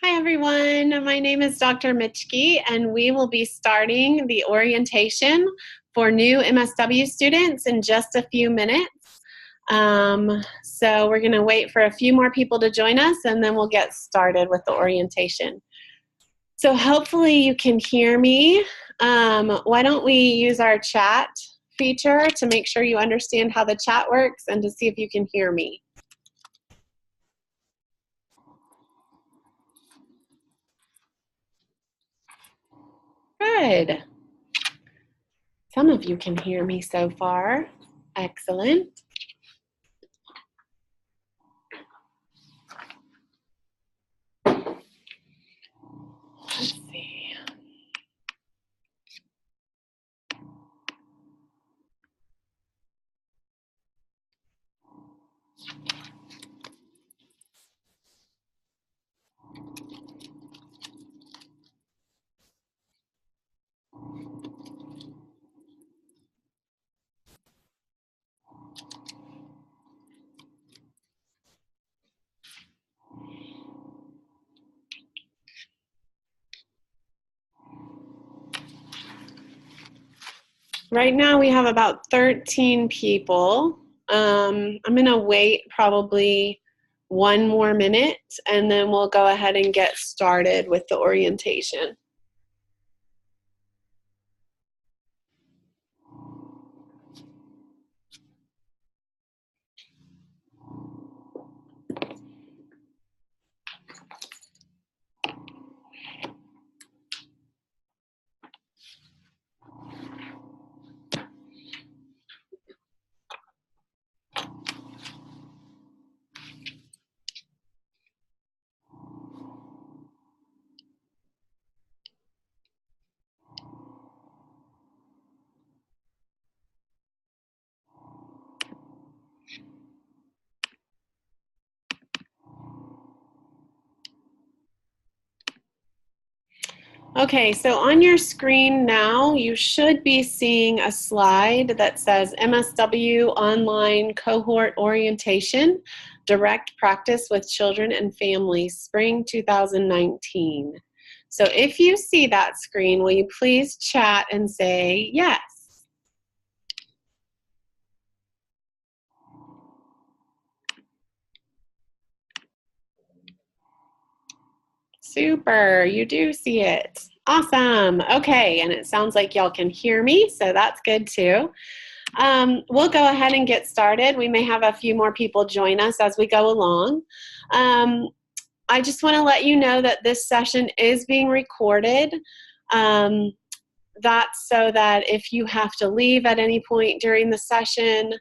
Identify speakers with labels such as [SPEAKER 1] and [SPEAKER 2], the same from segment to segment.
[SPEAKER 1] Hi everyone, my name is Dr. Mitchke and we will be starting the orientation for new MSW students in just a few minutes. So we're going to wait for a few more people to join us and then we'll get started with the orientation. So hopefully you can hear me. Why don't we use our chat feature to make sure you understand how the chat works and to see if you can hear me. Good. Some of you can hear me so far. Excellent. Let's see. Right now we have about 13 people. I'm going to wait probably one more minute and then we'll go ahead and get started with the orientation. Okay, so on your screen now, you should be seeing a slide that says MSW Online Cohort Orientation, Direct Practice with Children and Families, Spring 2019. So if you see that screen, will you please chat and say yes? Super, you do see it. Awesome. Okay, and it sounds like y'all can hear me, so that's good too. We'll go ahead and get started. We may have a few more people join us as we go along. I just want to let you know that this session is being recorded. That's so that if you have to leave at any point during the session,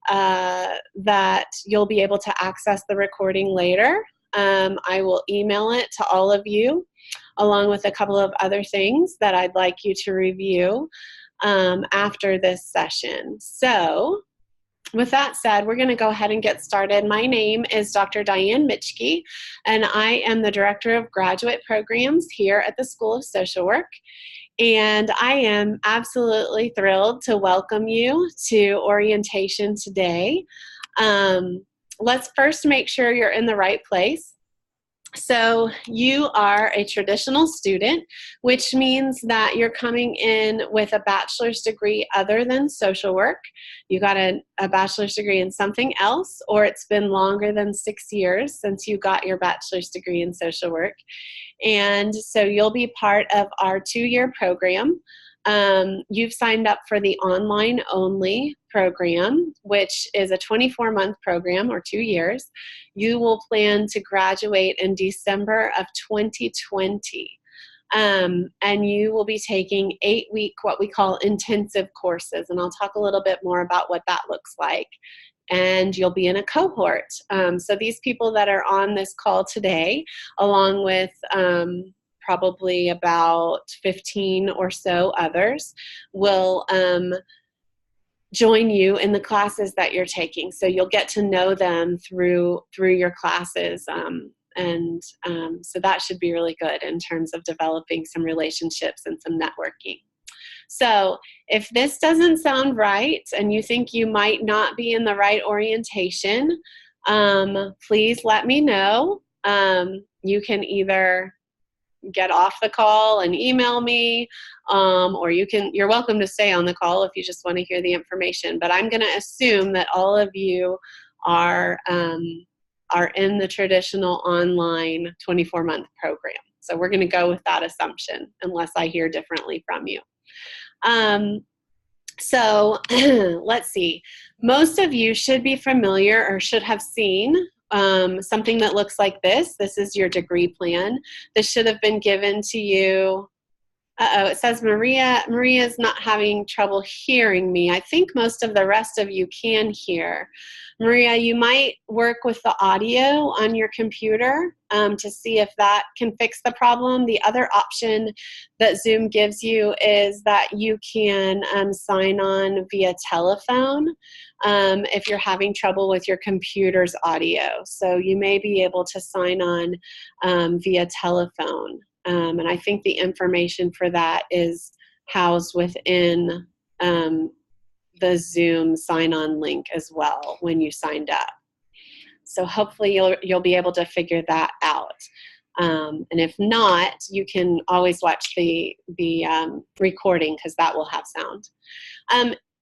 [SPEAKER 1] that you'll be able to access the recording later. I will email it to all of you, along with a couple of other things that I'd like you to review after this session. So with that said, we're going to go ahead and get started. My name is Dr. Diane Mitchke, and I am the Director of Graduate Programs here at the School of Social Work. And I am absolutely thrilled to welcome you to orientation today. Let's first make sure you're in the right place. So you are a traditional student, which means that you're coming in with a bachelor's degree other than social work. You got a bachelor's degree in something else, or it's been longer than 6 years since you got your bachelor's degree in social work. And so you'll be part of our 2-year program. You've signed up for the online only program, which is a 24-month program or 2 years. You will plan to graduate in December of 2020. And you will be taking 8-week, what we call intensive courses. And I'll talk a little bit more about what that looks like. And you'll be in a cohort. So these people that are on this call today, along with probably about 15 or so others, will join you in the classes that you're taking. So you'll get to know them through your classes. So that should be really good in terms of developing some relationships and some networking. So if this doesn't sound right and you think you might not be in the right orientation, please let me know. You can either get off the call and email me, or you're welcome to stay on the call if you just want to hear the information. But I'm going to assume that all of you are in the traditional online 24-month program. So we're going to go with that assumption unless I hear differently from you. So let's see. Most of you should be familiar or should have seen something that looks like this. This is your degree plan. This should have been given to you. Uh-oh, it says Maria's not having trouble hearing me. I think most of the rest of you can hear. Maria, you might work with the audio on your computer to see if that can fix the problem. The other option that Zoom gives you is that you can sign on via telephone if you're having trouble with your computer's audio. So you may be able to sign on via telephone. And I think the information for that is housed within the Zoom sign-on link as well when you signed up. So hopefully you'll be able to figure that out. And if not, you can always watch the recording because that will have sound.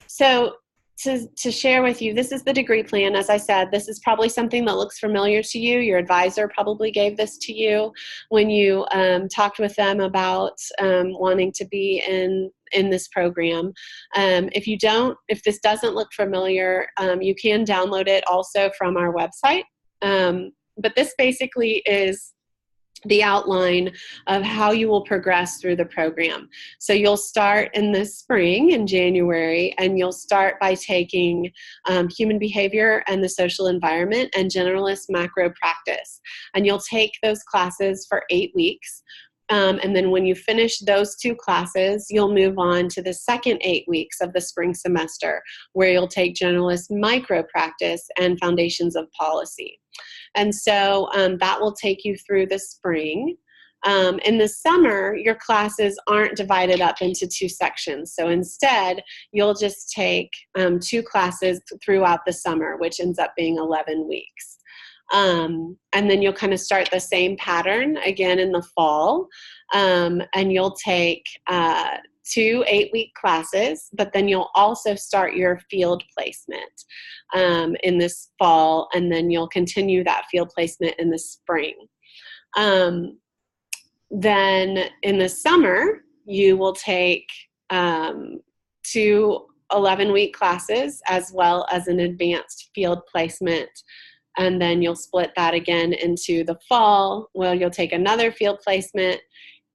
[SPEAKER 1] So to share with you, this is the degree plan. As I said, this is probably something that looks familiar to you. Your advisor probably gave this to you when you talked with them about wanting to be in this program. If this doesn't look familiar, you can download it also from our website. But this basically is the outline of how you will progress through the program. So you'll start in the spring in January, and you'll start by taking human behavior and the social environment and generalist macro practice. And you'll take those classes for 8 weeks. And then when you finish those 2 classes, you'll move on to the second 8 weeks of the spring semester, where you'll take generalist micro practice and foundations of policy. And so that will take you through the spring. In the summer, your classes aren't divided up into 2 sections. So instead, you'll just take 2 classes throughout the summer, which ends up being 11 weeks. And then you'll kind of start the same pattern again in the fall. And you'll take 2 8-week classes, but then you'll also start your field placement in this fall, and then you'll continue that field placement in the spring. Then in the summer, you will take 2 11-week classes as well as an advanced field placement. And then you'll split that again into the fall, where you'll take another field placement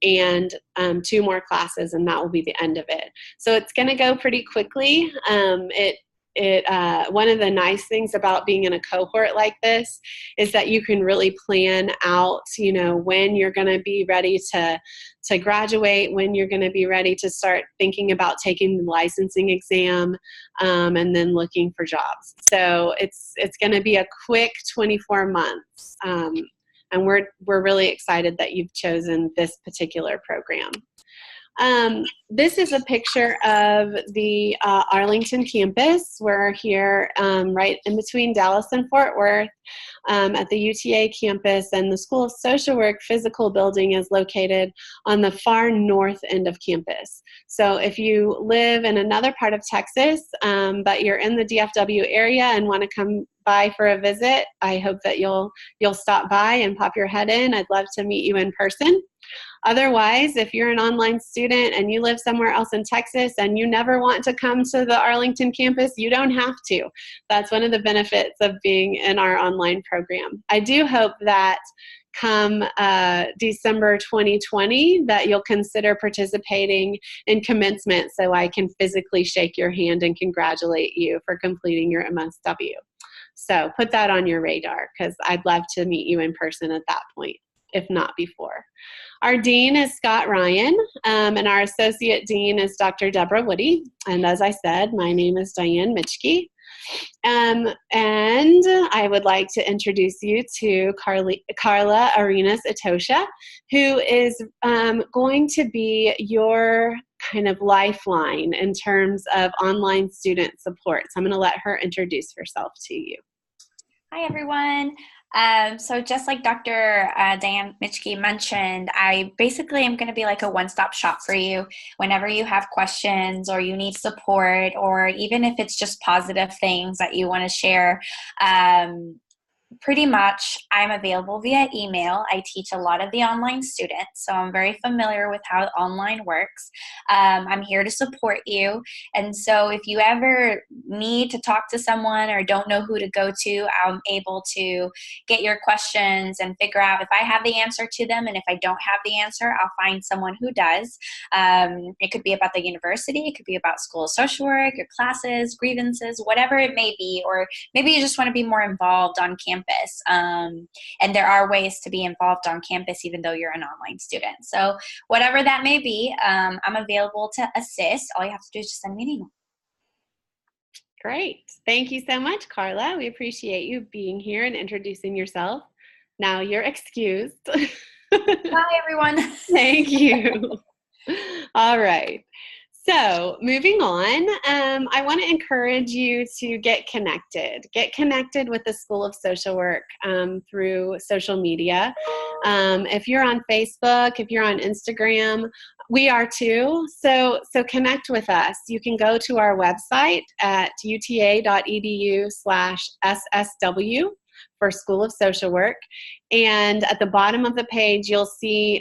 [SPEAKER 1] and 2 more classes, and that will be the end of it. So it's going to go pretty quickly. One of the nice things about being in a cohort like this is that you can really plan out, when you're going to be ready to graduate, when you're going to be ready to start thinking about taking the licensing exam, and then looking for jobs. So it's going to be a quick 24 months. And we're really excited that you've chosen this particular program. This is a picture of the Arlington campus. We're here right in between Dallas and Fort Worth at the UTA campus, and the School of Social Work physical building is located on the far north end of campus. So if you live in another part of Texas, but you're in the DFW area and want to come by for a visit, I hope that you'll stop by and pop your head in. I'd love to meet you in person. Otherwise, if you're an online student and you live somewhere else in Texas and you never want to come to the Arlington campus, you don't have to. That's one of the benefits of being in our online program. I do hope that come December 2020 that you'll consider participating in commencement so I can physically shake your hand and congratulate you for completing your MSW. So put that on your radar, because I'd love to meet you in person at that point, if not before. Our dean is Scott Ryan, and our associate dean is Dr. Deborah Woody. And as I said, my name is Diane Mitchke. And I would like to introduce you to Carla Arenas Atosha, who is going to be your kind of lifeline in terms of online student support. So I'm going to let her introduce herself to you.
[SPEAKER 2] Hi, everyone. So just like Dr. Diane Mitchke mentioned, I basically am going to be like a one-stop shop for you whenever you have questions or you need support, or even if it's just positive things that you want to share. Pretty much I'm available via email. I teach a lot of the online students, so I'm very familiar with how online works. I'm here to support you. And so if you ever need to talk to someone or don't know who to go to, I'm able to get your questions and figure out if I have the answer to them. And if I don't have the answer, I'll find someone who does. It could be about the university, it could be about school of social work, your classes, grievances, whatever it may be, or maybe you just want to be more involved on campus. And there are ways to be involved on campus even though you're an online student. So whatever that may be, I'm available to assist. All you have to do is just send me an email.
[SPEAKER 1] Great. Thank you so much, Carla. We appreciate you being here and introducing yourself. Now you're excused.
[SPEAKER 2] Bye, everyone.
[SPEAKER 1] Thank you. All right. So moving on, I want to encourage you to get connected. Get connected with the School of Social Work through social media. If you're on Facebook, if you're on Instagram, we are too. So connect with us. You can go to our website at uta.edu/SSW for School of Social Work. And at the bottom of the page, you'll see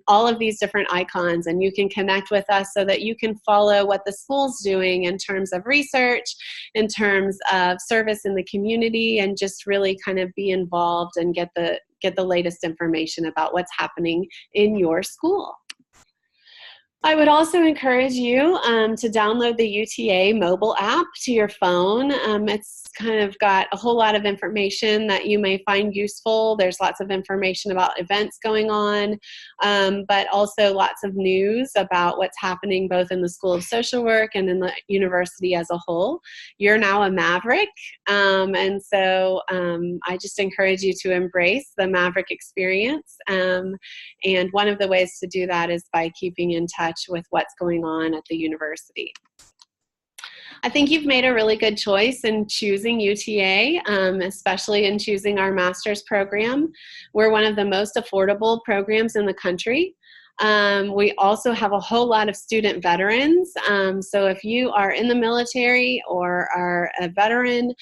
[SPEAKER 1] all of these different icons, and you can connect with us so that you can follow what the school's doing in terms of research, in terms of service in the community, and just really kind of be involved and get the latest information about what's happening in your school. I would also encourage you to download the UTA mobile app to your phone. It's kind of got a whole lot of information that you may find useful. There's lots of information about events going on, but also lots of news about what's happening both in the School of Social Work and in the university as a whole. You're now a Maverick, and so I just encourage you to embrace the Maverick experience. And one of the ways to do that is by keeping in touch with what's going on at the university. I think you've made a really good choice in choosing UTA, especially in choosing our master's program. We're one of the most affordable programs in the country. We also have a whole lot of student veterans. So if you are in the military or are a veteran,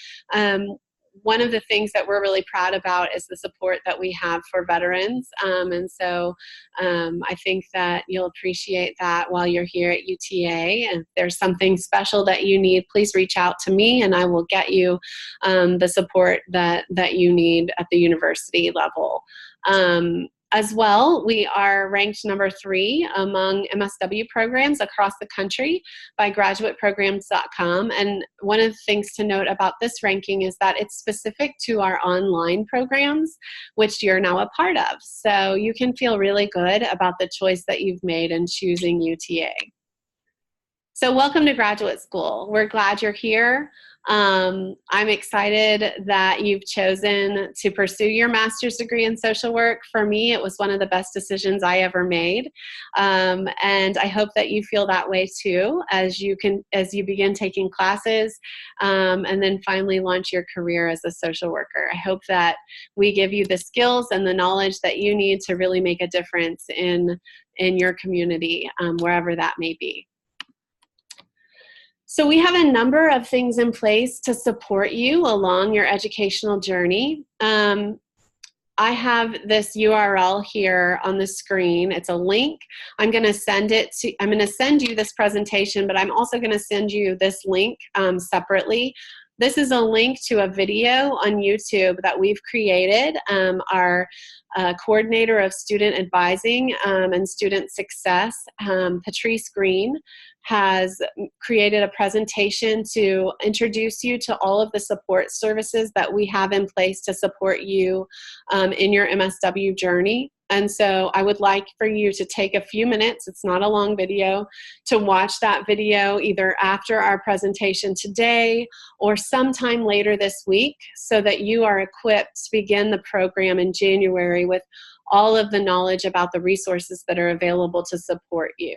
[SPEAKER 1] one of the things that we're really proud about is the support that we have for veterans. And so I think that you'll appreciate that while you're here at UTA. And if there's something special that you need, please reach out to me and I will get you the support that you need at the university level. As well, we are ranked number 3 among MSW programs across the country by graduateprograms.com. And one of the things to note about this ranking is that it's specific to our online programs, which you're now a part of. So you can feel really good about the choice that you've made in choosing UTA. So welcome to graduate school. We're glad you're here. I'm excited that you've chosen to pursue your master's degree in social work. For me, it was one of the best decisions I ever made. And I hope that you feel that way too as you begin taking classes and then finally launch your career as a social worker. I hope that we give you the skills and the knowledge that you need to really make a difference in your community, wherever that may be. So we have a number of things in place to support you along your educational journey. I have this URL here on the screen. It's a link. I'm going to send you this presentation, but I'm also going to send you this link separately. This is a link to a video on YouTube that we've created. Our coordinator of student advising and student success, Patrice Green, has created a presentation to introduce you to all of the support services that we have in place to support you in your MSW journey. And so I would like for you to take a few minutes, it's not a long video, to watch that video either after our presentation today or sometime later this week so that you are equipped to begin the program in January with all of the knowledge about the resources that are available to support you.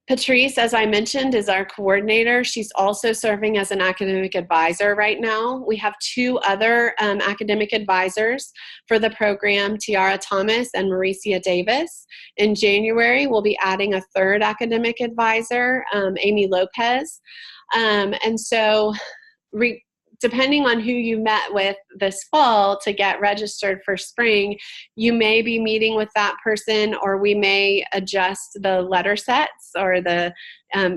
[SPEAKER 1] Patrice, as I mentioned, is our coordinator. She's also serving as an academic advisor right now. We have two other academic advisors for the program, Tiara Thomas and Mauricia Davis. In January, we'll be adding a third academic advisor, Amy Lopez. And so depending on who you met with this fall to get registered for spring, you may be meeting with that person, or we may adjust the letter sets or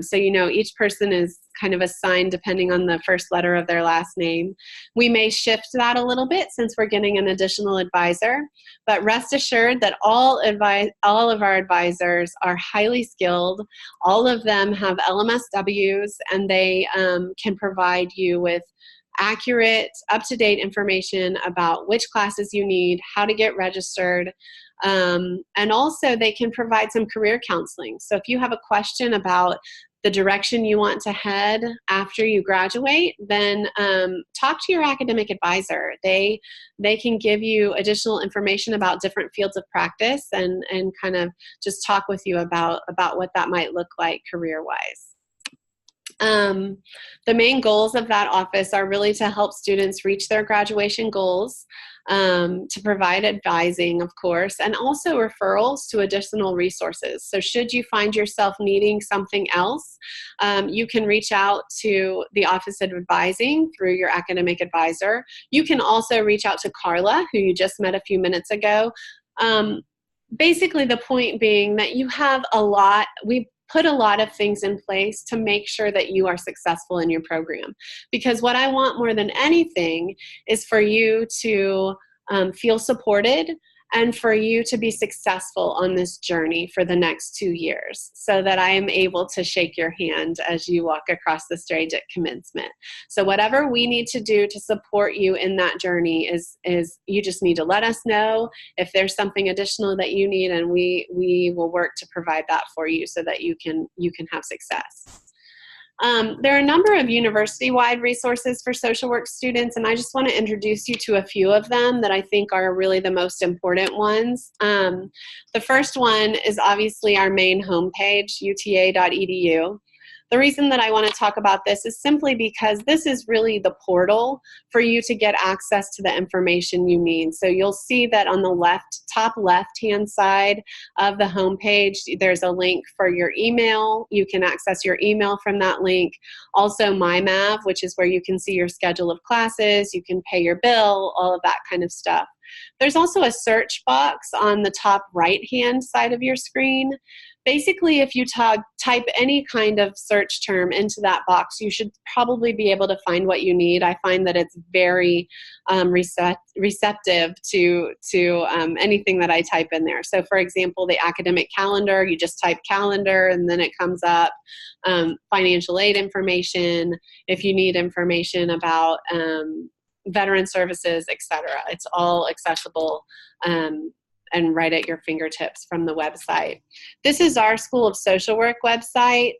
[SPEAKER 1] so each person is kind of assigned depending on the first letter of their last name. We may shift that a little bit since we're getting an additional advisor, but rest assured that all of our advisors are highly skilled. All of them have LMSWs, and they can provide you with accurate, up-to-date information about which classes you need, how to get registered, and also they can provide some career counseling. So if you have a question about the direction you want to head after you graduate, then talk to your academic advisor. They can give you additional information about different fields of practice and kind of just talk with you about what that might look like career-wise. The main goals of that office are really to help students reach their graduation goals, to provide advising, of course, and also referrals to additional resources. So should you find yourself needing something else, you can reach out to the Office of Advising through your academic advisor. You can also reach out to Carla, who you just met a few minutes ago. Basically, the point being that you have we put a lot of things in place to make sure that you are successful in your program. Because what I want more than anything is for you to feel supported and for you to be successful on this journey for the next 2 years, so that I am able to shake your hand as you walk across the stage at commencement. So whatever we need to do to support you in that journey is you just need to let us know if there's something additional that you need, and we will work to provide that for you so that you can have success. There are a number of university-wide resources for social work students, and I just want to introduce you to a few of them that I think are really the most important ones. The first one is obviously our main homepage, uta.edu. The reason that I want to talk about this is simply because this is really the portal for you to get access to the information you need. So you'll see that on the top left-hand side of the homepage, there's a link for your email. You can access your email from that link. Also MyMav, which is where you can see your schedule of classes, you can pay your bill, all of that kind of stuff. There's also a search box on the top right-hand side of your screen. Basically, if you type any kind of search term into that box, you should probably be able to find what you need. I find that it's very receptive to anything that I type in there. So for example, the academic calendar, you just type calendar and then it comes up. Financial aid information, if you need information about veteran services, etc. It's all accessible and right at your fingertips from the website. This is our School of Social Work website.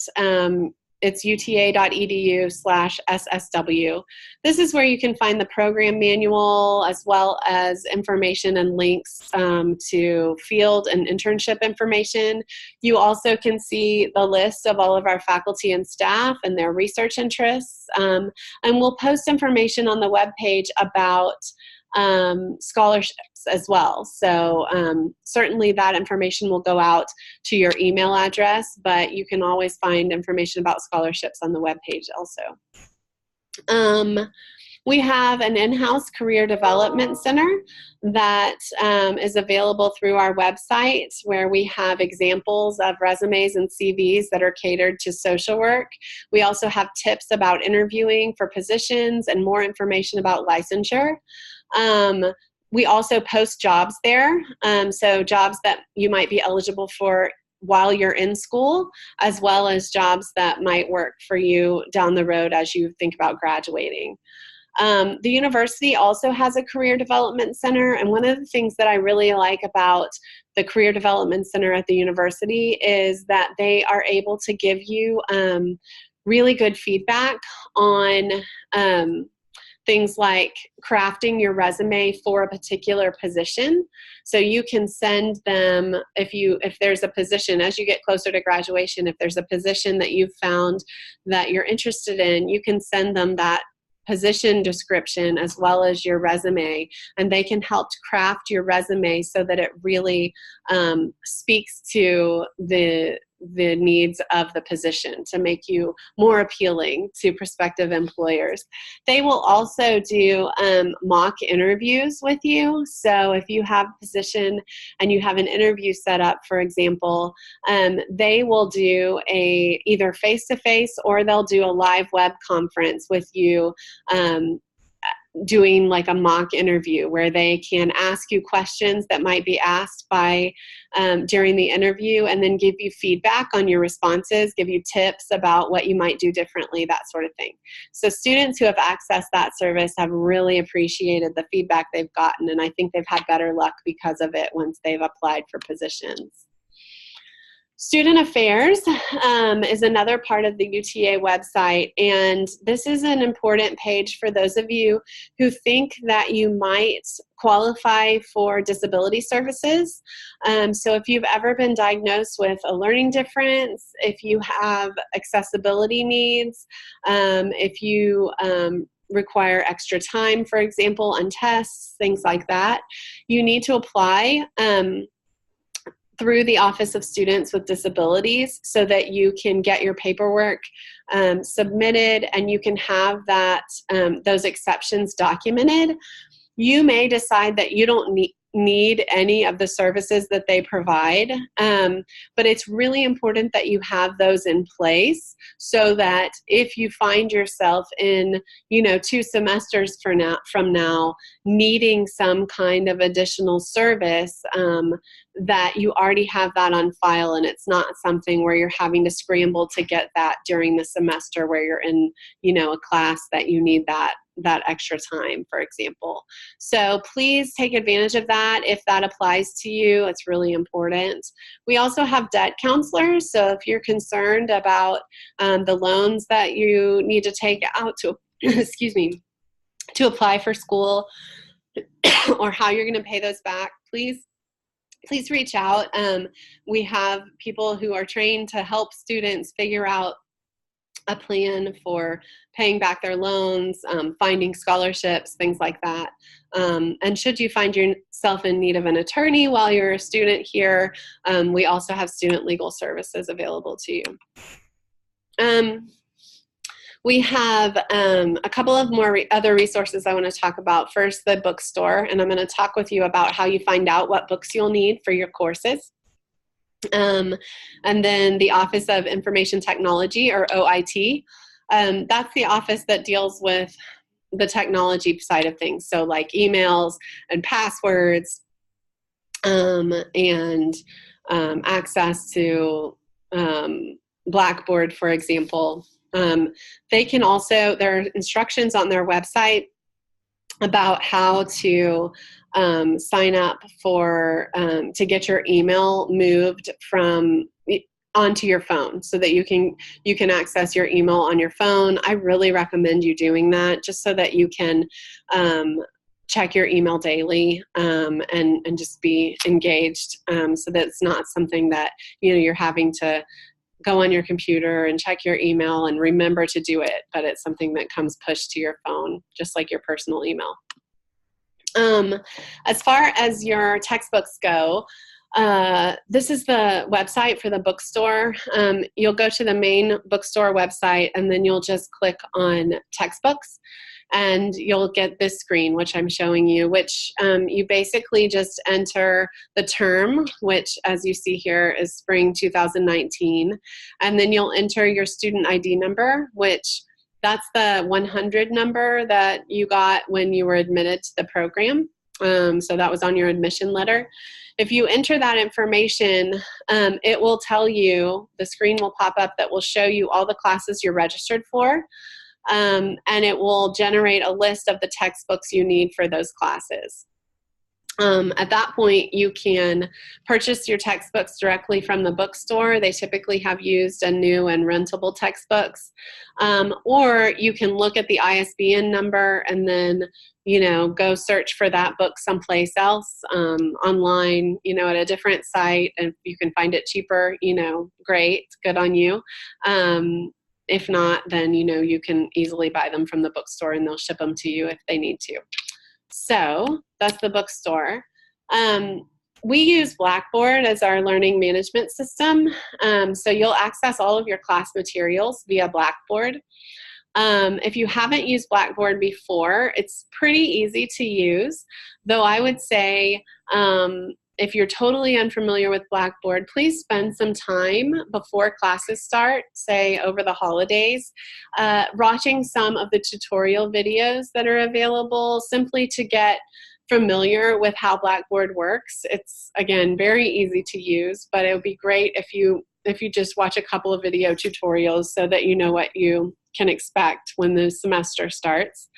[SPEAKER 1] It's uta.edu/SSW. This is where you can find the program manual as well as information and links to field and internship information. You also can see the list of all of our faculty and staff and their research interests. And we'll post information on the webpage about scholarships as well. So certainly that information will go out to your email address, but you can always find information about scholarships on the webpage also. We have an in-house career development center that is available through our website, where we have examples of resumes and CVs that are catered to social work. We also have tips about interviewing for positions and more information about licensure. We also post jobs there, so jobs that you might be eligible for while you're in school, as well as jobs that might work for you down the road as you think about graduating. The university also has a career development center, and one of the things that I really like about the career development center at the university is that they are able to give you really good feedback on things like crafting your resume for a particular position. So you can send them, if there's a position, as you get closer to graduation, if there's a position that you've found that you're interested in, you can send them that position description as well as your resume, and they can help craft your resume so that it really speaks to the needs of the position to make you more appealing to prospective employers. They will also do mock interviews with you. So if you have a position and you have an interview set up, for example, they will do either face-to-face or they'll do a live web conference with you, doing like a mock interview where they can ask you questions that might be asked by during the interview, and then give you feedback on your responses, give you tips about what you might do differently, that sort of thing. So students who have accessed that service have really appreciated the feedback they've gotten, and I think they've had better luck because of it once they've applied for positions. Student Affairs is another part of the UTA website, and this is an important page for those of you who think that you might qualify for disability services. So if you've ever been diagnosed with a learning difference, if you have accessibility needs, if you require extra time, for example, on tests, things like that, you need to apply through the Office of Students with Disabilities so that you can get your paperwork submitted and you can have that those exceptions documented. You may decide that you don't need any of the services that they provide, but it's really important that you have those in place so that if you find yourself in 2 semesters from now needing some kind of additional service, that you already have that on file, and it's not something where you're having to scramble to get that during the semester where you're in a class that you need that extra time, for example. So please take advantage of that if that applies to you. It's really important. We also have debt counselors. So if you're concerned about the loans that you need to take out to, excuse me, to apply for school or how you're going to pay those back, please reach out. We have people who are trained to help students figure out a plan for paying back their loans, finding scholarships, things like that. And should you find yourself in need of an attorney while you're a student here, we also have student legal services available to you. We have a couple of more other resources I want to talk about. First, the bookstore, and I'm going to talk with you about how you find out what books you'll need for your courses. And then the Office of Information Technology, or OIT. That's the office that deals with the technology side of things, so like emails and passwords, and access to Blackboard, for example. They can also, there are instructions on their website about how to sign up for, to get your email moved from onto your phone so that you can access your email on your phone. I really recommend you doing that just so that you can check your email daily, and just be engaged, so that it's not something that you're having to go on your computer and check your email and remember to do it, but it's something that comes pushed to your phone, just like your personal email. As far as your textbooks go, this is the website for the bookstore. You'll go to the main bookstore website, and then you'll just click on textbooks, and you'll get this screen, which I'm showing you, which you basically just enter the term, which, as you see here, is spring 2019, and then you'll enter your student ID number, which that's the 100 number that you got when you were admitted to the program. So that was on your admission letter. If you enter that information, it will tell you, the screen will pop up that will show you all the classes you're registered for, and it will generate a list of the textbooks you need for those classes. At that point, you can purchase your textbooks directly from the bookstore. They typically have used and new and rentable textbooks. Or you can look at the ISBN number and then, go search for that book someplace else online, at a different site. And if you can find it cheaper, great, good on you. If not, then, you can easily buy them from the bookstore and they'll ship them to you if they need to. So that's the bookstore. We use Blackboard as our learning management system. So you'll access all of your class materials via Blackboard. If you haven't used Blackboard before, it's pretty easy to use, though I would say if you're totally unfamiliar with Blackboard, please spend some time before classes start, say over the holidays, watching some of the tutorial videos that are available simply to get familiar with how Blackboard works. It's, again, very easy to use, but it would be great if you just watch a couple of video tutorials so that you know what you can expect when the semester starts.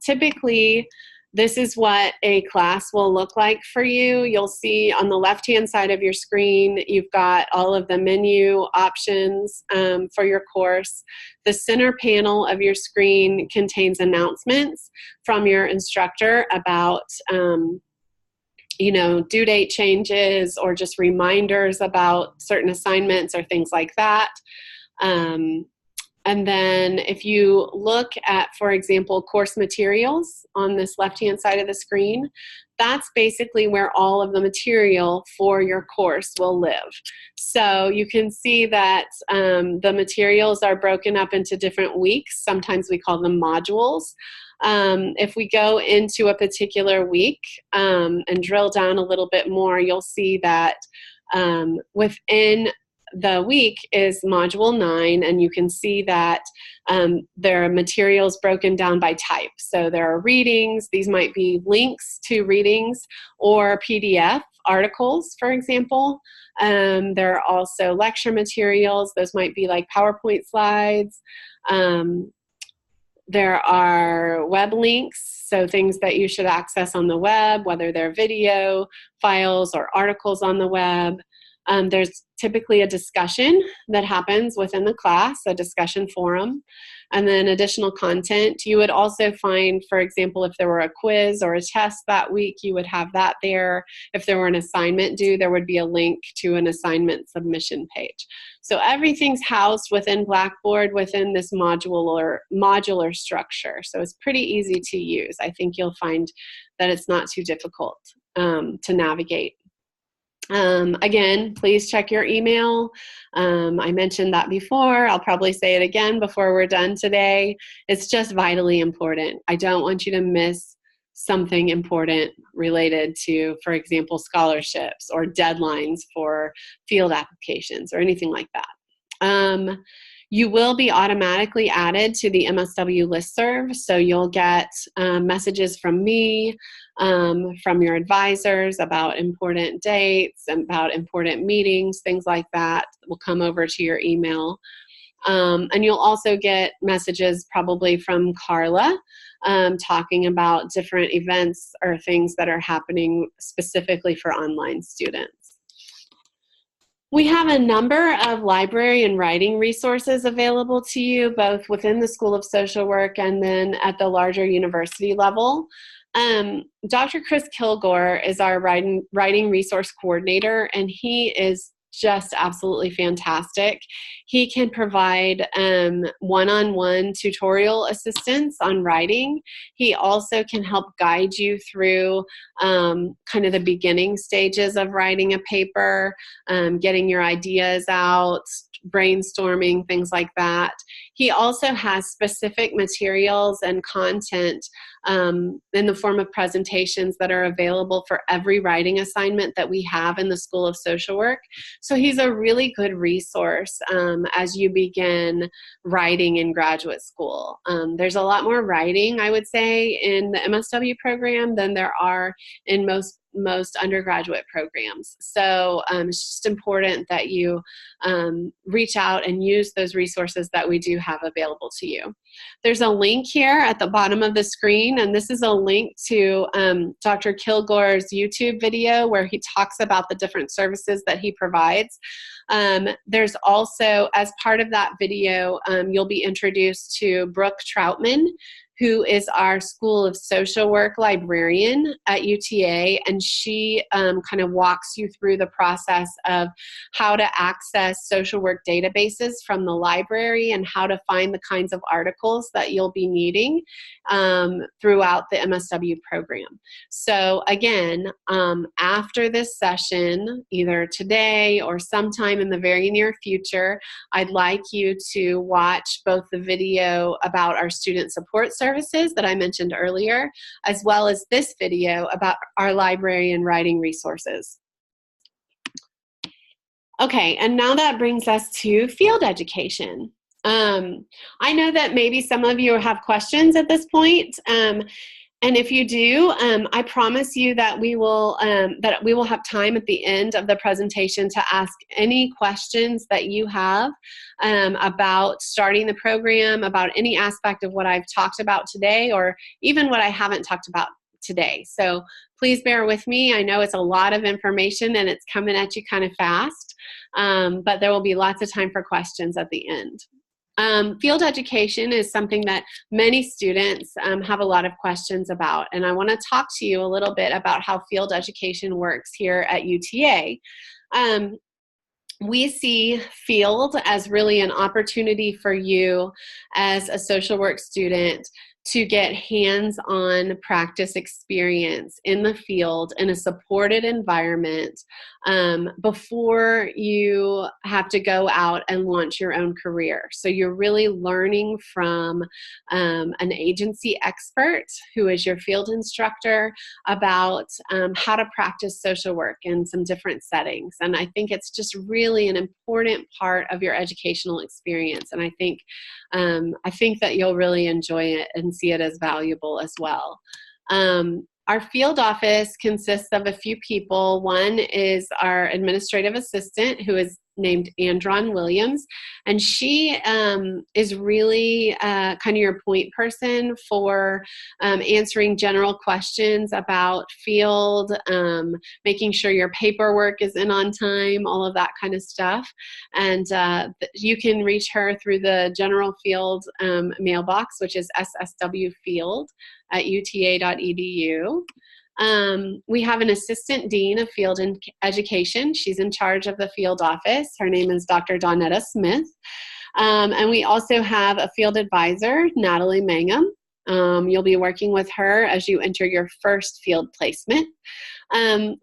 [SPEAKER 1] Typically, this is what a class will look like for you. You'll see on the left-hand side of your screen, you've got all of the menu options for your course. The center panel of your screen contains announcements from your instructor about due date changes or just reminders about certain assignments or things like that. And then if you look at, for example, course materials on this left-hand side of the screen, that's basically where all of the material for your course will live. So you can see that the materials are broken up into different weeks. Sometimes we call them modules. If we go into a particular week and drill down a little bit more, you'll see that within the week is Module 9, and you can see that there are materials broken down by type. So there are readings. These might be links to readings or PDF articles, for example. There are also lecture materials. Those might be like PowerPoint slides. There are web links, so things that you should access on the web, whether they're video files or articles on the web. There's typically a discussion that happens within the class, a discussion forum, and then additional content. You would also find, for example, if there were a quiz or a test that week, you would have that there. If there were an assignment due, there would be a link to an assignment submission page. So everything's housed within Blackboard within this modular structure. So it's pretty easy to use. I think you'll find that it's not too difficult to navigate. Again, please check your email. I mentioned that before. I'll probably say it again before we're done today. It's just vitally important. I don't want you to miss something important related to, for example, scholarships or deadlines for field applications or anything like that. You will be automatically added to the MSW listserv, so you'll get messages from me, from your advisors about important dates, about important meetings, things like that will come over to your email. And you'll also get messages probably from Carla talking about different events or things that are happening specifically for online students. We have a number of library and writing resources available to you, both within the School of Social Work and then at the larger university level. Dr. Chris Kilgore is our writing resource coordinator, and he is just absolutely fantastic. He can provide one-on-one tutorial assistance on writing. He also can help guide you through kind of the beginning stages of writing a paper, getting your ideas out, brainstorming, things like that. He also has specific materials and content in the form of presentations that are available for every writing assignment that we have in the School of Social Work. So he's a really good resource as you begin writing in graduate school. There's a lot more writing, I would say, in the MSW program than there are in most most undergraduate programs. So it's just important that you reach out and use those resources that we do have available to you. There's a link here at the bottom of the screen, and this is a link to Dr. Kilgore's YouTube video where he talks about the different services that he provides. There's also, as part of that video, you'll be introduced to Brooke Troutman, who is our School of Social Work librarian at UTA, and she kind of walks you through the process of how to access social work databases from the library and how to find the kinds of articles that you'll be needing throughout the MSW program. So again, after this session, either today or sometime in the very near future, I'd like you to watch both the video about our student support services that I mentioned earlier, as well as this video about our library and writing resources. Okay, and now that brings us to field education. I know that maybe some of you have questions at this point. And if you do, I promise you that we will have time at the end of the presentation to ask any questions that you have about starting the program, about any aspect of what I've talked about today, or even what I haven't talked about today. So please bear with me. I know it's a lot of information and it's coming at you kind of fast, but there will be lots of time for questions at the end. Field education is something that many students have a lot of questions about, and I want to talk to you a little bit about how field education works here at UTA. We see field as really an opportunity for you as a social work student to get hands-on practice experience in the field in a supported environment before you have to go out and launch your own career. So you're really learning from an agency expert who is your field instructor about how to practice social work in some different settings. And I think it's just really an important part of your educational experience. And I think that you'll really enjoy it and see it as valuable as well. Our field office consists of a few people. One is our administrative assistant, who is named Andron Williams, and she is really kind of your point person for answering general questions about field, making sure your paperwork is in on time, all of that kind of stuff. And you can reach her through the general field mailbox, which is sswfield@uta.edu. We have an assistant dean of field education. She's in charge of the field office. Her name is Dr. Dawnetta Smith. And we also have a field advisor, Natalie Mangum. You'll be working with her as you enter your first field placement.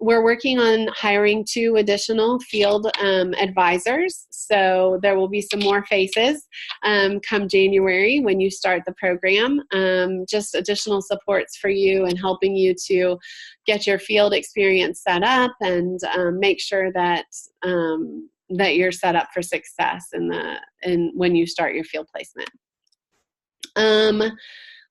[SPEAKER 1] We're working on hiring 2 additional field advisors, so there will be some more faces come January when you start the program. Just additional supports for you and helping you to get your field experience set up and make sure that that you're set up for success when you start your field placement.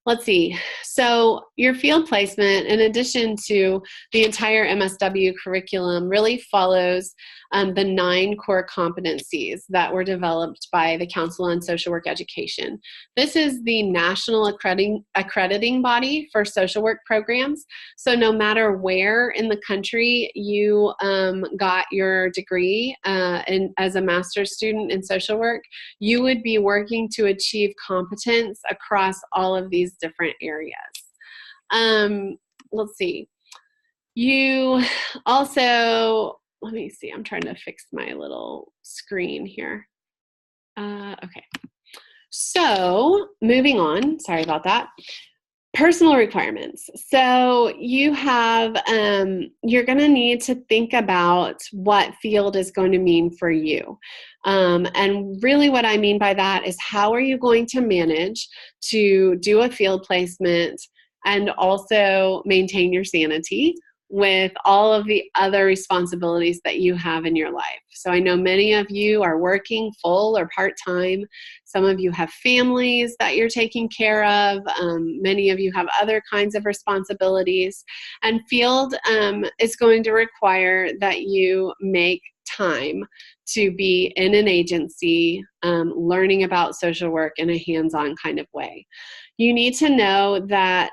[SPEAKER 1] Let's see. So your field placement, in addition to the entire MSW curriculum, really follows the 9 core competencies that were developed by the Council on Social Work Education. This is the national accrediting body for social work programs. So no matter where in the country you got your degree as a master's student in social work, you would be working to achieve competence across all of these different areas. Let's see. You also, let me see, I'm trying to fix my little screen here. Okay. So moving on, sorry about that. Personal requirements. So you have, you're going to need to think about what field is going to mean for you. And really what I mean by that is, how are you going to manage to do a field placement and also maintain your sanity with all of the other responsibilities that you have in your life. So I know many of you are working full or part-time. Some of you have families that you're taking care of. Many of you have other kinds of responsibilities. And field is going to require that you make time to be in an agency, learning about social work in a hands-on kind of way. You need to know that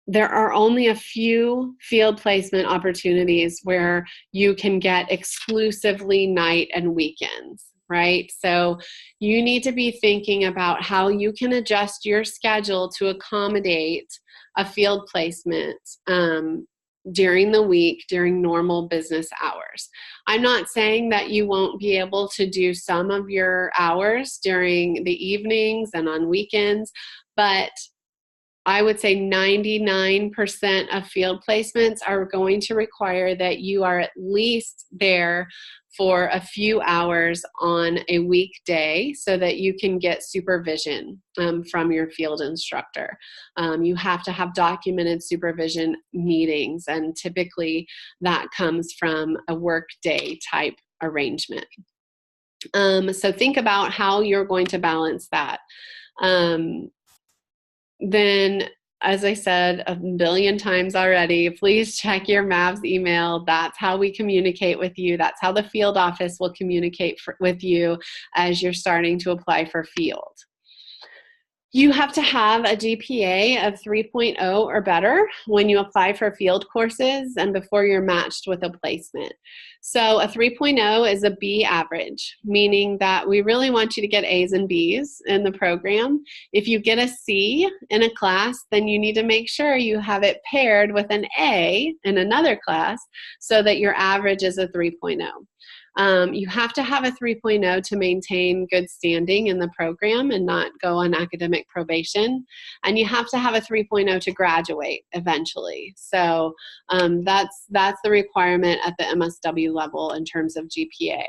[SPEAKER 1] there are only a few field placement opportunities where you can get exclusively night and weekends, right? So you need to be thinking about how you can adjust your schedule to accommodate a field placement during the week, during normal business hours. I'm not saying that you won't be able to do some of your hours during the evenings and on weekends, but I would say 99% of field placements are going to require that you are at least there for a few hours on a weekday so that you can get supervision from your field instructor. You have to have documented supervision meetings, and typically that comes from a workday type arrangement. So think about how you're going to balance that. Then, as I said a billion times already, please check your MAVS email. That's how we communicate with you. That's how the field office will communicate with you as you're starting to apply for field. You have to have a GPA of 3.0 or better when you apply for field courses and before you're matched with a placement. So a 3.0 is a B average, meaning that we really want you to get A's and B's in the program. If you get a C in a class, then you need to make sure you have it paired with an A in another class so that your average is a 3.0. You have to have a 3.0 to maintain good standing in the program and not go on academic probation. And you have to have a 3.0 to graduate eventually. So that's the requirement at the MSW level in terms of GPA.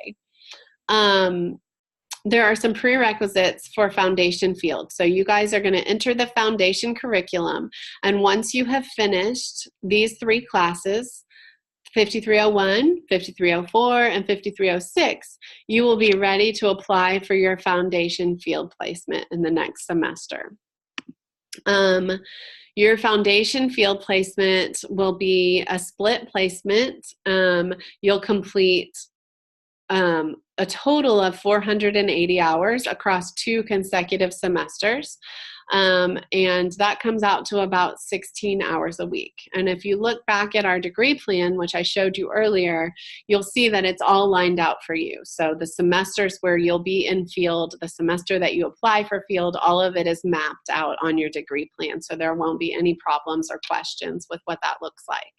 [SPEAKER 1] There are some prerequisites for foundation field. So you guys are going to enter the foundation curriculum. And once you have finished these 3 classes, 5301, 5304, and 5306, you will be ready to apply for your foundation field placement in the next semester. Your foundation field placement will be a split placement. You'll complete a total of 480 hours across 2 consecutive semesters. And that comes out to about 16 hours a week. And if you look back at our degree plan, which I showed you earlier, you'll see that it's all lined out for you. So the semesters where you'll be in field, the semester that you apply for field, all of it is mapped out on your degree plan. So there won't be any problems or questions with what that looks like.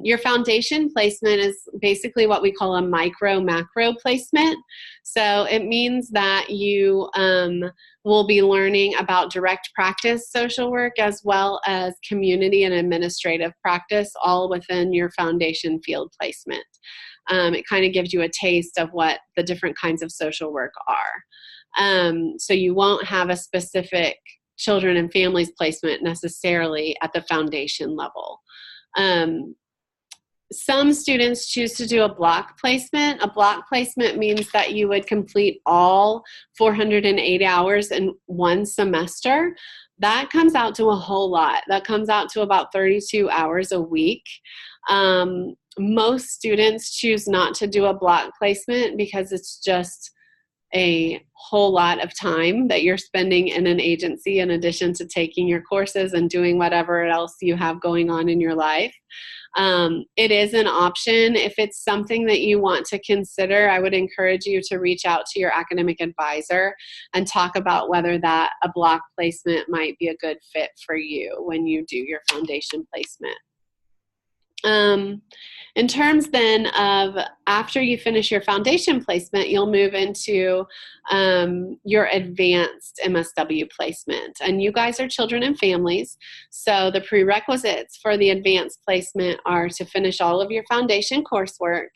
[SPEAKER 1] Your foundation placement is basically what we call a micro-macro placement. So it means that you will be learning about direct practice social work as well as community and administrative practice all within your foundation field placement. It kind of gives you a taste of what the different kinds of social work are. So you won't have a specific children and families placement necessarily at the foundation level. Some students choose to do a block placement. A block placement means that you would complete all 408 hours in one semester. That comes out to a whole lot. That comes out to about 32 hours a week. Most students choose not to do a block placement because it's just a whole lot of time that you're spending in an agency in addition to taking your courses and doing whatever else you have going on in your life. It is an option. If it's something that you want to consider, I would encourage you to reach out to your academic advisor and talk about whether that a block placement might be a good fit for you when you do your foundation placement. In terms then of after you finish your foundation placement, you'll move into your advanced MSW placement. And you guys are children and families, so the prerequisites for the advanced placement are to finish all of your foundation coursework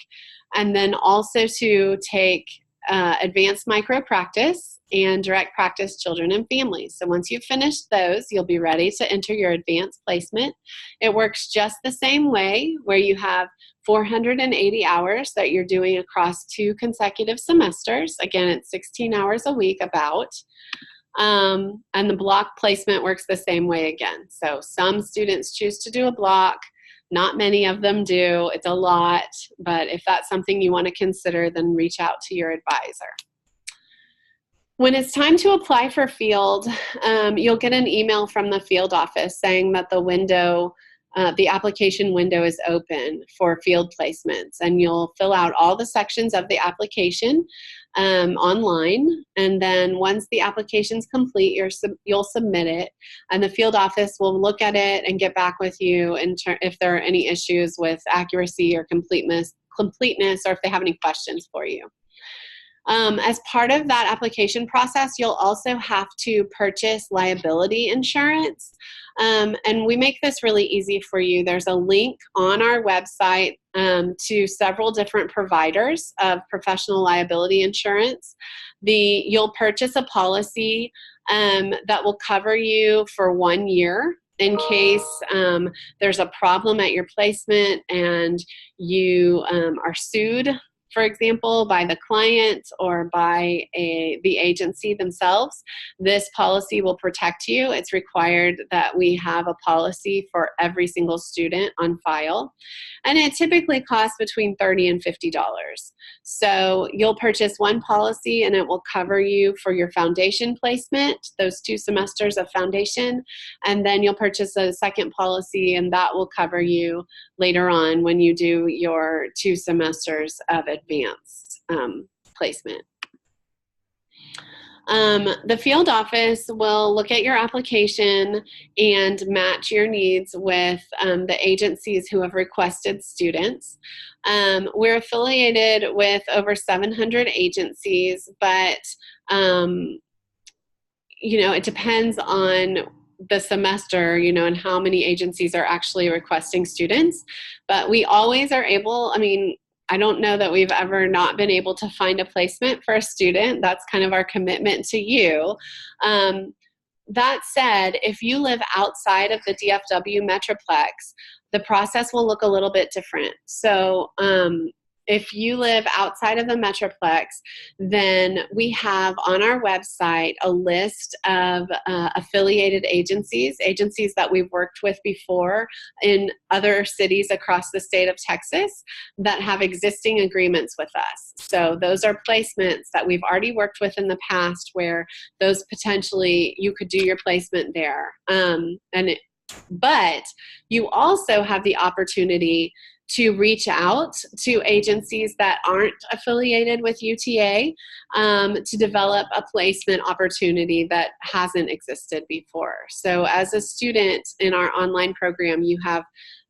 [SPEAKER 1] and then also to take advanced micro practice and direct practice children and families. So once you've finished those, you'll be ready to enter your advanced placement. It works just the same way, where you have 480 hours that you're doing across 2 consecutive semesters. Again, it's 16 hours a week about. And the block placement works the same way again. So some students choose to do a block. Not many of them do. It's a lot, but if that's something you want to consider, then reach out to your advisor. When it's time to apply for field, you'll get an email from the field office saying that the application window is open for field placements, and you'll fill out all the sections of the application online, and then once the application's complete, you'll submit it, and the field office will look at it and get back with you if there are any issues with accuracy or completeness, or if they have any questions for you. As part of that application process, you'll also have to purchase liability insurance. And we make this really easy for you. There's a link on our website to several different providers of professional liability insurance. You'll purchase a policy that will cover you for 1 year in case there's a problem at your placement and you are sued, for example, by the client or by the agency themselves. This policy will protect you. It's required that we have a policy for every single student on file, and it typically costs between $30 and $50. So you'll purchase one policy and it will cover you for your foundation placement, those 2 semesters of foundation, and then you'll purchase a second policy and that will cover you later on when you do your 2 semesters of advanced placement. The field office will look at your application and match your needs with the agencies who have requested students. We're affiliated with over 700 agencies, but it depends on the semester, and how many agencies are actually requesting students. But we always are able, I don't know that we've ever not been able to find a placement for a student. That's kind of our commitment to you. That said, if you live outside of the DFW Metroplex, the process will look a little bit different. So if you live outside of the Metroplex, then we have on our website a list of affiliated agencies that we've worked with before in other cities across the state of Texas that have existing agreements with us. So those are placements that we've already worked with in the past where those potentially you could do your placement there. But you also have the opportunity to reach out to agencies that aren't affiliated with UTA to develop a placement opportunity that hasn't existed before. So as a student in our online program, you have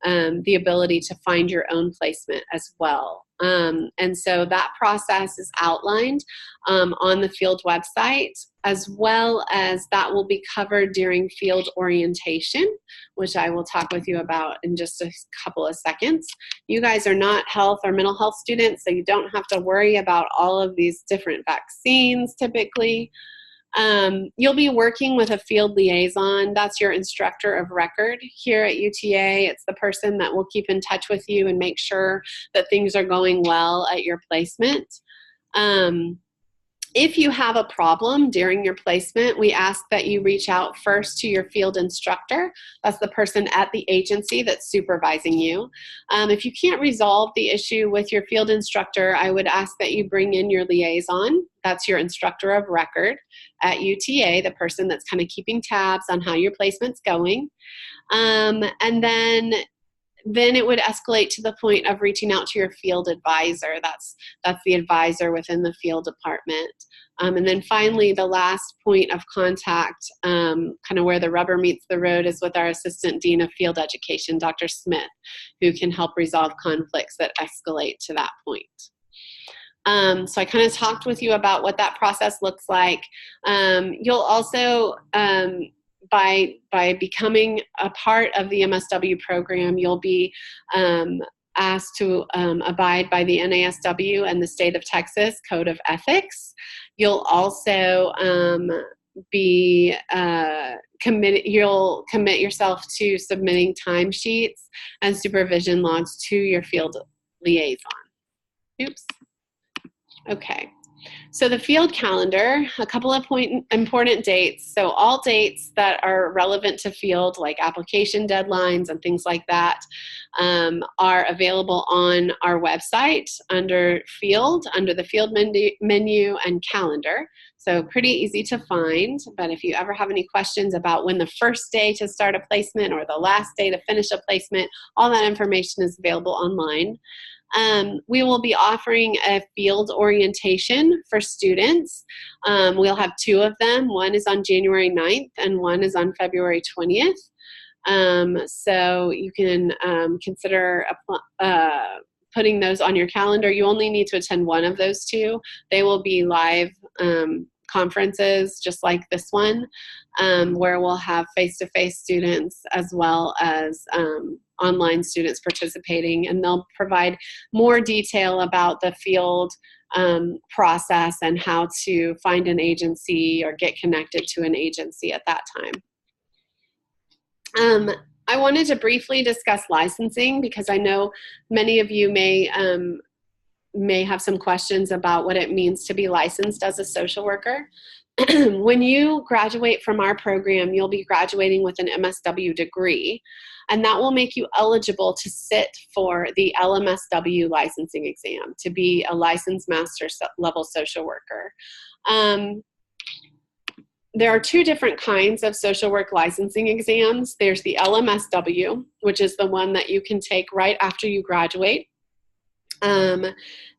[SPEAKER 1] the ability to find your own placement as well. And so that process is outlined on the field website, as well as that will be covered during field orientation, which I will talk with you about in just a couple of seconds. You guys are not health or mental health students, so you don't have to worry about all of these different vaccines typically. You'll be working with a field liaison. That's your instructor of record here at UTA. It's the person that will keep in touch with you and make sure that things are going well at your placement. If you have a problem during your placement, we ask that you reach out first to your field instructor. That's the person at the agency that's supervising you. If you can't resolve the issue with your field instructor, I would ask that you bring in your liaison. That's your instructor of record at UTA, the person that's kind of keeping tabs on how your placement's going. And then it would escalate to the point of reaching out to your field advisor. That's the advisor within the field department. And then finally, the last point of contact, kind of where the rubber meets the road, is with our Assistant Dean of Field Education, Dr. Smith, who can help resolve conflicts that escalate to that point. So I kind of talked with you about what that process looks like. You'll also, by becoming a part of the MSW program, you'll be asked to abide by the NASW and the state of Texas Code of Ethics. You'll also be you'll commit yourself to submitting timesheets and supervision logs to your field liaison. Oops. Okay. So the field calendar, a couple of important dates. So all dates that are relevant to field, like application deadlines and things like that, are available on our website under field, under the field menu and calendar. So pretty easy to find, but if you ever have any questions about when the first day to start a placement or the last day to finish a placement, all that information is available online. We will be offering a field orientation for students. We'll have 2 of them. One is on January 9th and one is on February 20th. So you can consider putting those on your calendar. You only need to attend one of those 2. They will be live conferences just like this one, where we'll have face-to-face students as well as online students participating, and they'll provide more detail about the field process and how to find an agency or get connected to an agency at that time. I wanted to briefly discuss licensing because I know many of you may have some questions about what it means to be licensed as a social worker. When you graduate from our program, you'll be graduating with an MSW degree, and that will make you eligible to sit for the LMSW licensing exam to be a licensed master level social worker. There are 2 different kinds of social work licensing exams. There's the LMSW, which is the one that you can take right after you graduate.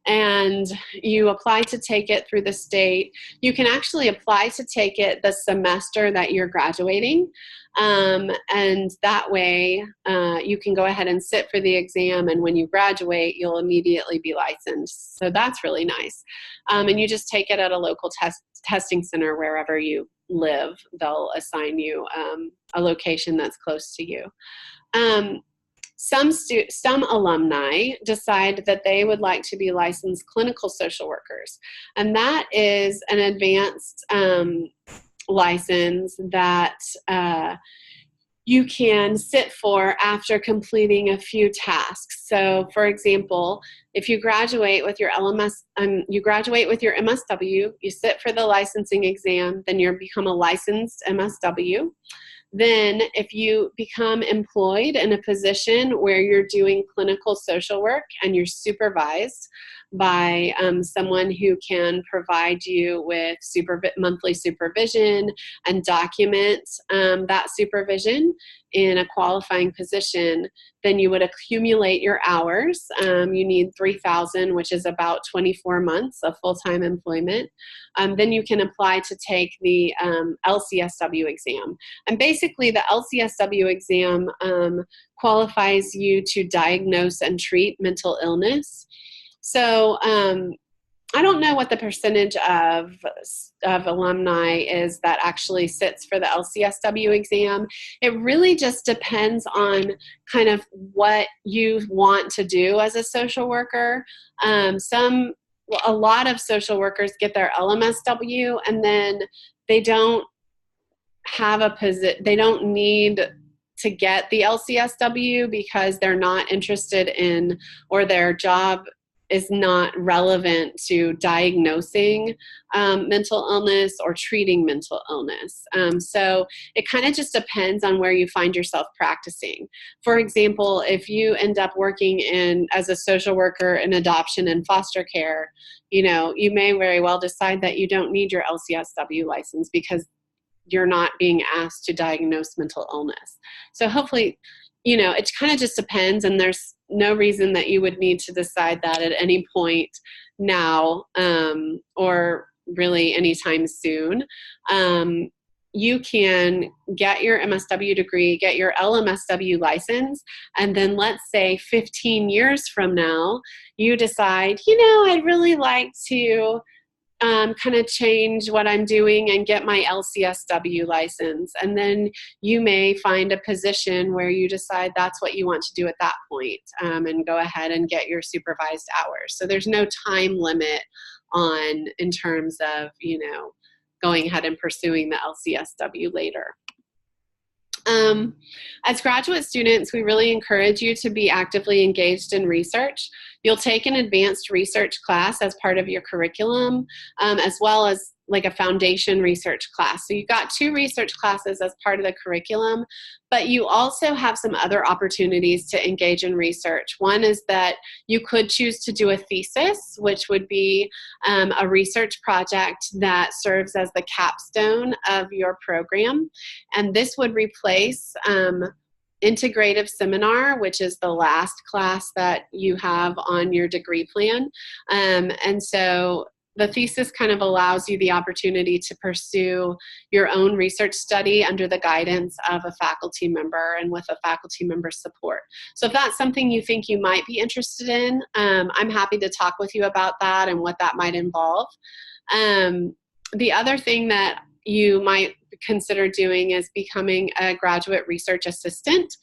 [SPEAKER 1] And you apply to take it through the state. You can actually apply to take it the semester that you're graduating. And that way you can go ahead and sit for the exam, and when you graduate, you'll immediately be licensed. So that's really nice. And you just take it at a local testing center wherever you live. They'll assign you a location that's close to you. Some alumni decide that they would like to be licensed clinical social workers, and that is an advanced license that you can sit for after completing a few tasks. So, for example, if you graduate with your you graduate with your MSW, you sit for the licensing exam, then you become a licensed MSW. Then if you become employed in a position where you're doing clinical social work and you're supervised by someone who can provide you with monthly supervision and document that supervision in a qualifying position, then you would accumulate your hours. You need 3,000, which is about 24 months of full-time employment. Then you can apply to take the LCSW exam. And basically the LCSW exam qualifies you to diagnose and treat mental illness. So I don't know what the percentage of alumni is that actually sits for the LCSW exam. It really just depends on kind of what you want to do as a social worker. A lot of social workers get their LMSW and then they don't have they don't need to get the LCSW because they're not interested in, or their job is not relevant to diagnosing mental illness or treating mental illness. So it kind of just depends on where you find yourself practicing. For example, if you end up working as a social worker in adoption and foster care, you may very well decide that you don't need your LCSW license because you're not being asked to diagnose mental illness. So hopefully, it kind of just depends, and there's no reason that you would need to decide that at any point now or really anytime soon. You can get your MSW degree, get your LMSW license, and then let's say 15 years from now, you decide, I'd really like to kind of change what I'm doing and get my LCSW license. And then you may find a position where you decide that's what you want to do at that point, and go ahead and get your supervised hours. So there's no time limit in terms of, going ahead and pursuing the LCSW later. As graduate students, we really encourage you to be actively engaged in research. You'll take an advanced research class as part of your curriculum, as well as like a foundation research class. So you've got 2 research classes as part of the curriculum, but you also have some other opportunities to engage in research. One is that you could choose to do a thesis, which would be a research project that serves as the capstone of your program. And this would replace integrative seminar, which is the last class that you have on your degree plan. And so the thesis kind of allows you the opportunity to pursue your own research study under the guidance of a faculty member and with a faculty member's support. So if that's something you think you might be interested in, I'm happy to talk with you about that and what that might involve. The other thing that you might consider doing is becoming a graduate research assistant.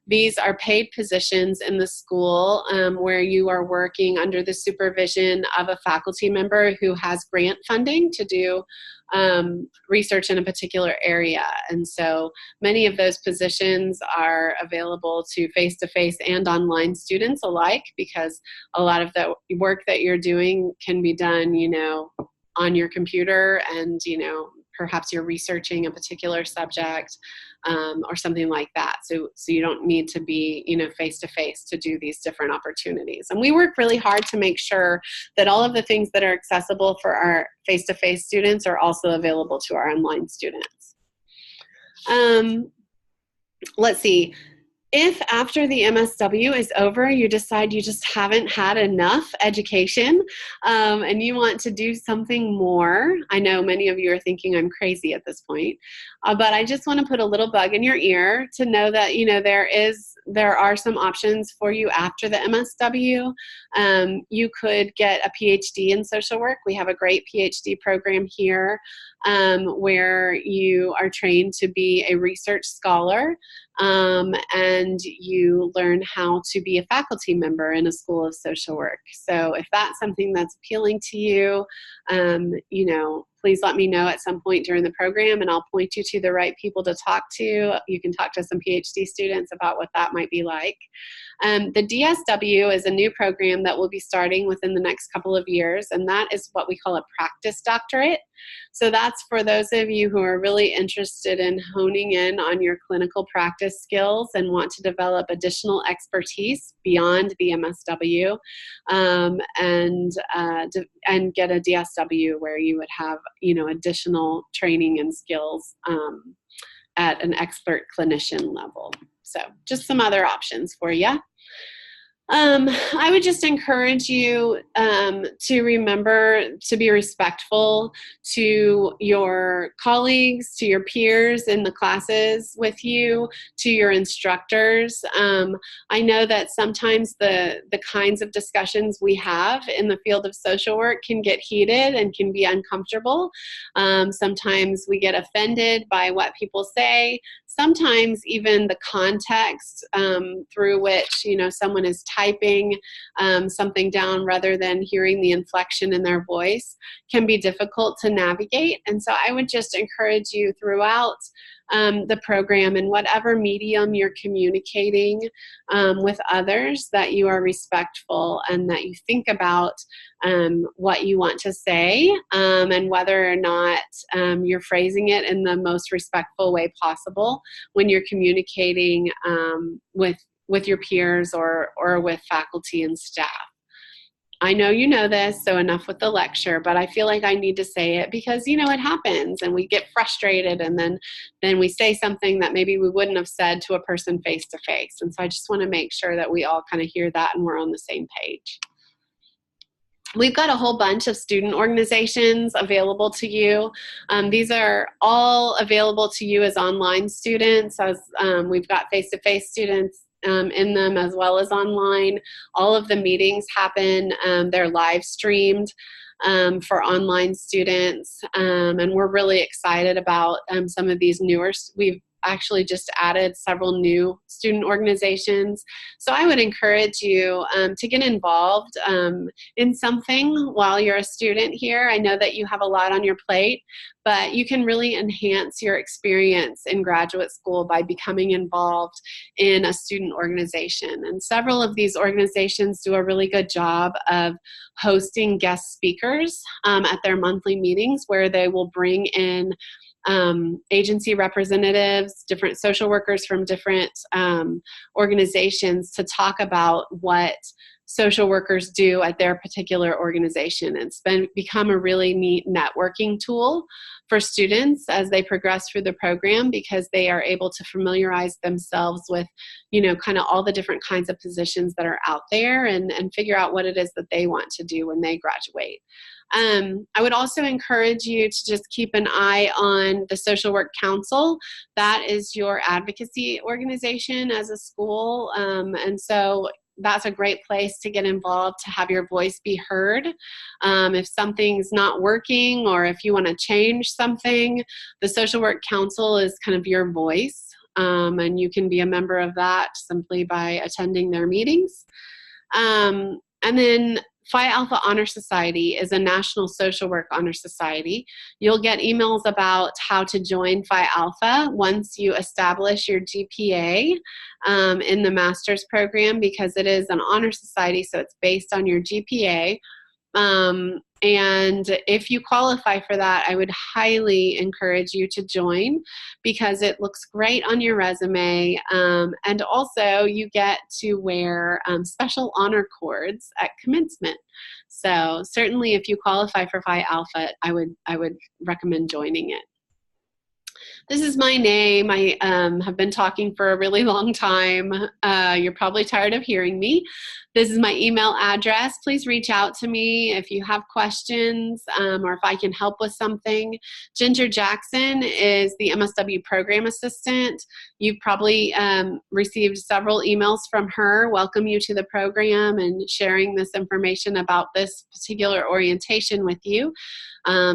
[SPEAKER 1] These are paid positions in the school where you are working under the supervision of a faculty member who has grant funding to do research in a particular area. And so many of those positions are available to face-to-face and online students alike, because a lot of the work that you're doing can be done, on your computer, and, perhaps you're researching a particular subject or something like that. So you don't need to be, face-to-face to do these different opportunities. And we work really hard to make sure that all of the things that are accessible for our face-to-face students are also available to our online students. Let's see. If after the MSW is over, you decide you just haven't had enough education and you want to do something more, I know many of you are thinking I'm crazy at this point, but I just want to put a little bug in your ear to know that, there are some options for you after the MSW. You could get a PhD in social work. We have a great PhD program here where you are trained to be a research scholar. And you learn how to be a faculty member in a school of social work. So if that's something that's appealing to you, please let me know at some point during the program, and I'll point you to the right people to talk to. You can talk to some PhD students about what that might be like. The DSW is a new program that will be starting within the next couple of years, and that is what we call a practice doctorate. So that's for those of you who are really interested in honing in on your clinical practice skills and want to develop additional expertise beyond the MSW, and get a DSW where you would have, additional training and skills at an expert clinician level. So just some other options for you. I would just encourage you to remember to be respectful to your colleagues, to your peers in the classes with you, to your instructors. I know that sometimes the kinds of discussions we have in the field of social work can get heated and can be uncomfortable. Sometimes we get offended by what people say. Sometimes even the context through which, someone is typing something down rather than hearing the inflection in their voice can be difficult to navigate. And so I would just encourage you throughout the program, in whatever medium you're communicating with others, that you are respectful and that you think about what you want to say and whether or not you're phrasing it in the most respectful way possible when you're communicating with your peers or with faculty and staff. I know you know this, so enough with the lecture, but I feel like I need to say it because, it happens and we get frustrated and then we say something that maybe we wouldn't have said to a person face to face. And so I just want to make sure that we all kind of hear that and we're on the same page. We've got a whole bunch of student organizations available to you. These are all available to you as online students, as we've got face-to-face students in them as well as online. All of the meetings happen, they're live streamed. for online students. And we're really excited about some of these newer, we've actually just added several new student organizations. So I would encourage you to get involved in something while you're a student here. I know that you have a lot on your plate, but you can really enhance your experience in graduate school by becoming involved in a student organization. And several of these organizations do a really good job of hosting guest speakers at their monthly meetings, where they will bring in agency representatives, different social workers from different organizations to talk about what social workers do at their particular organization. It's become a really neat networking tool for students as they progress through the program, because they are able to familiarize themselves with, kind of all the different kinds of positions that are out there, and figure out what it is that they want to do when they graduate. I would also encourage you to just keep an eye on the Social Work Council. That is your advocacy organization as a school. And so that's a great place to get involved, to have your voice be heard. If something's not working, or if you want to change something, the Social Work Council is kind of your voice. And you can be a member of that simply by attending their meetings. And then Phi Alpha Honor Society is a national social work honor society. You'll get emails about how to join Phi Alpha once you establish your GPA in the master's program, because it is an honor society, so it's based on your GPA. And if you qualify for that, I would highly encourage you to join, because it looks great on your resume. And also you get to wear special honor cords at commencement. So certainly if you qualify for Phi Alpha, I would recommend joining it. This is my name. I have been talking for a really long time. You're probably tired of hearing me. This is my email address. Please reach out to me if you have questions or if I can help with something. Ginger Jackson is the MSW program assistant. You've probably received several emails from her. Welcome you to the program and sharing this information about this particular orientation with you.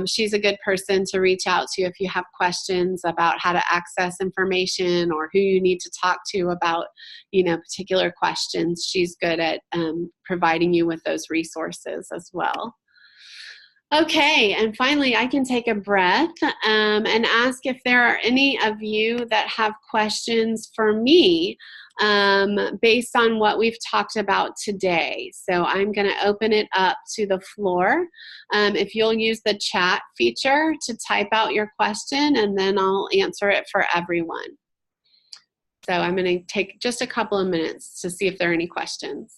[SPEAKER 1] She's a good person to reach out to if you have questions about how to access information, or who you need to talk to about, particular questions. She's good at providing you with those resources as well. Okay, and finally, I can take a breath and ask if there are any of you that have questions for me based on what we've talked about today. So I'm going to open it up to the floor. If you'll use the chat feature to type out your question, and then I'll answer it for everyone. So I'm going to take just a couple of minutes to see if there are any questions.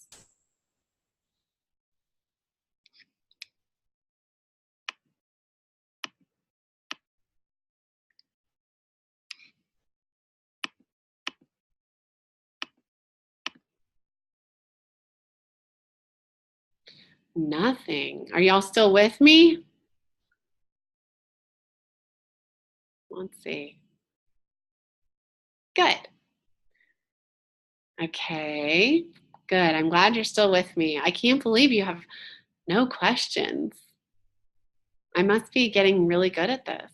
[SPEAKER 1] Nothing. Are y'all still with me? Let's see. Good. Okay, good. I'm glad you're still with me. I can't believe you have no questions. I must be getting really good at this.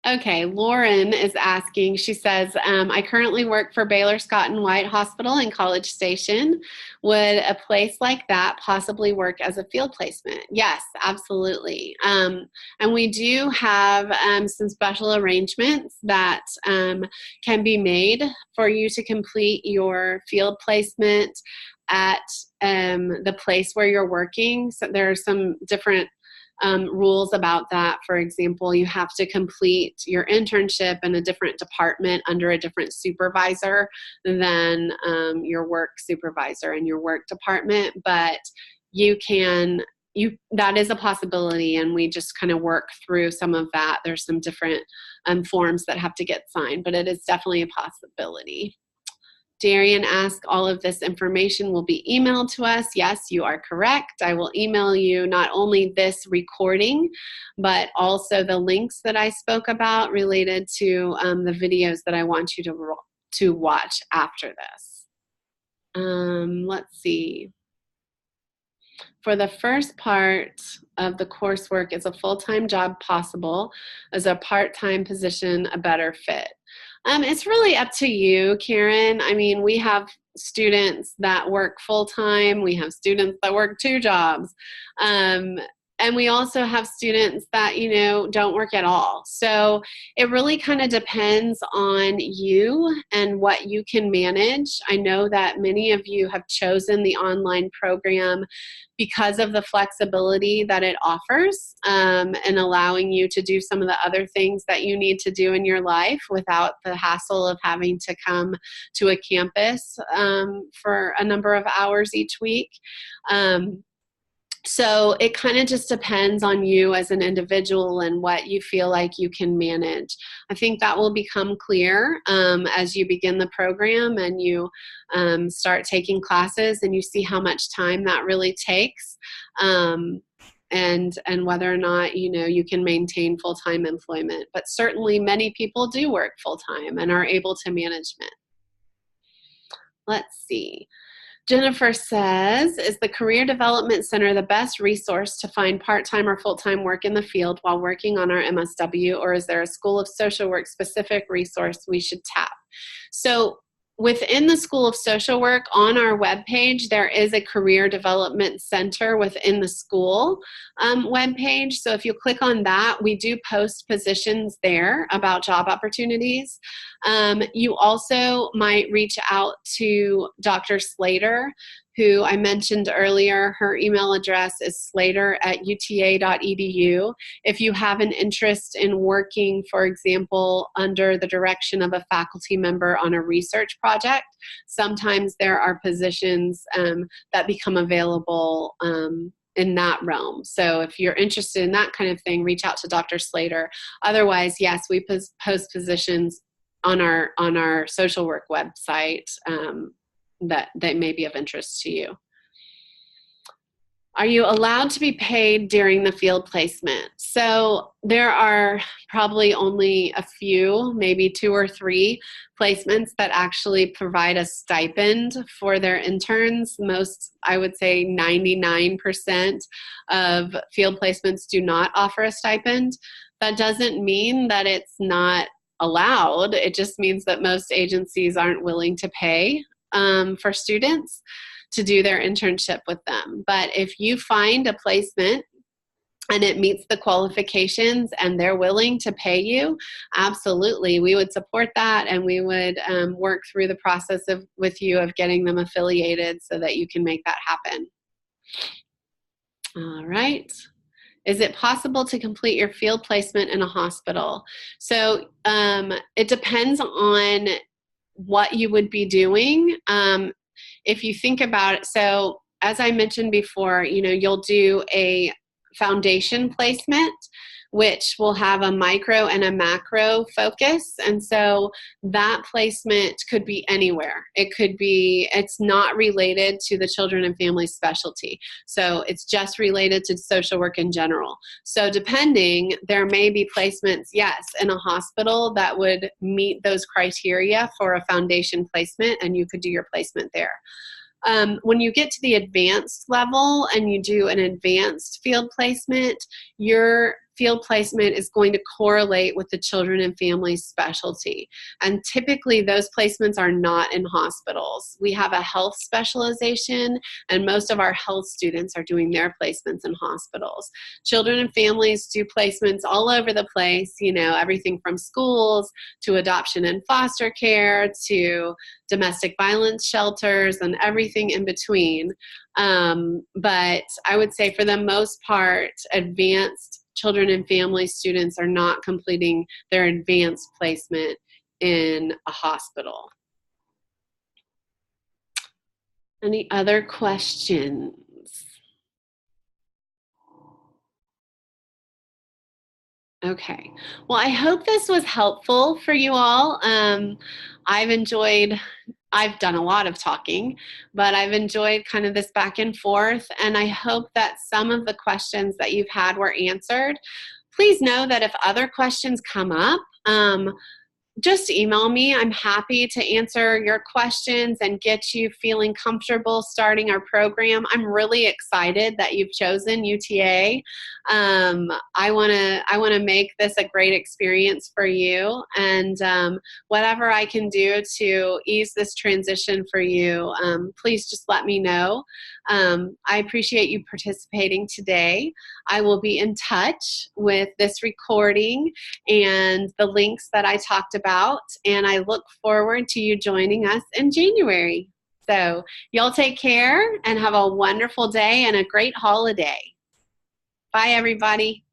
[SPEAKER 1] Okay, Lauren is asking, she says, I currently work for Baylor Scott and White Hospital in College Station. Would a place like that possibly work as a field placement? Yes, absolutely. And we do have some special arrangements that can be made for you to complete your field placement at the place where you're working. So there are some different rules about that. For example, you have to complete your internship in a different department under a different supervisor than your work supervisor in your work department, but that is a possibility, and we just kind of work through some of that. There's some different forms that have to get signed, but it is definitely a possibility. Darian asked, all of this information will be emailed to us. Yes, you are correct. I will email you not only this recording, but also the links that I spoke about related to the videos that I want you to watch after this. Let's see. For the first part of the coursework, is a full-time job possible? Is a part-time position a better fit? It's really up to you, Karen. I mean, we have students that work full-time. We have students that work 2 jobs. And we also have students that, don't work at all. So it really kind of depends on you and what you can manage. I know that many of you have chosen the online program because of the flexibility that it offers, and allowing you to do some of the other things that you need to do in your life without the hassle of having to come to a campus for a number of hours each week. So it kind of just depends on you as an individual and what you feel like you can manage. I think that will become clear as you begin the program and you start taking classes and you see how much time that really takes, and whether or not you can maintain full-time employment. But certainly many people do work full-time and are able to manage it. Let's see. Jennifer says, is the Career Development Center the best resource to find part-time or full-time work in the field while working on our MSW, or is there a School of Social Work specific resource we should tap? So within the School of Social Work, on our webpage, there is a Career Development Center within the school webpage. So if you click on that, we do post positions there about job opportunities. You also might reach out to Dr. Slater, who I mentioned earlier. Her email address is slater@uta.edu. If you have an interest in working, for example, under the direction of a faculty member on a research project, sometimes there are positions that become available in that realm. So if you're interested in that kind of thing, reach out to Dr. Slater. Otherwise, yes, we post positions on our social work website that may be of interest to you. Are you allowed to be paid during the field placement? So there are probably only a few, maybe 2 or 3 placements that actually provide a stipend for their interns. Most, I would say 99% of field placements do not offer a stipend. That doesn't mean that it's not allowed. It just means that most agencies aren't willing to pay for students to do their internship with them. But if you find a placement and it meets the qualifications and they're willing to pay you, absolutely, we would support that, and we would work through the process with you of getting them affiliated so that you can make that happen. All right. Is it possible to complete your field placement in a hospital? So it depends on what you would be doing. If you think about it, so as I mentioned before, you'll do a foundation placement, which will have a micro and a macro focus. And so that placement could be anywhere. It's not related to the children and family specialty. So it's just related to social work in general. So depending, there may be placements, yes, in a hospital that would meet those criteria for a foundation placement, and you could do your placement there. When you get to the advanced level and you do an advanced field placement, your field placement is going to correlate with the children and family specialty. And typically those placements are not in hospitals. We have a health specialization, and most of our health students are doing their placements in hospitals. Children and families do placements all over the place, everything from schools to adoption and foster care to domestic violence shelters and everything in between. But I would say for the most part, advanced children and family students are not completing their advanced placement in a hospital. Any other questions? Okay. Well, I hope this was helpful for you all. I've done a lot of talking, but I've enjoyed kind of this back and forth, and I hope that some of the questions that you've had were answered. Please know that if other questions come up, just email me. I'm happy to answer your questions and get you feeling comfortable starting our program. I'm really excited that you've chosen UTA. I want to make this a great experience for you, and whatever I can do to ease this transition for you, please just let me know. I appreciate you participating today. I will be in touch with this recording and the links that I talked about, and I look forward to you joining us in January. So y'all take care and have a wonderful day and a great holiday. Bye, everybody.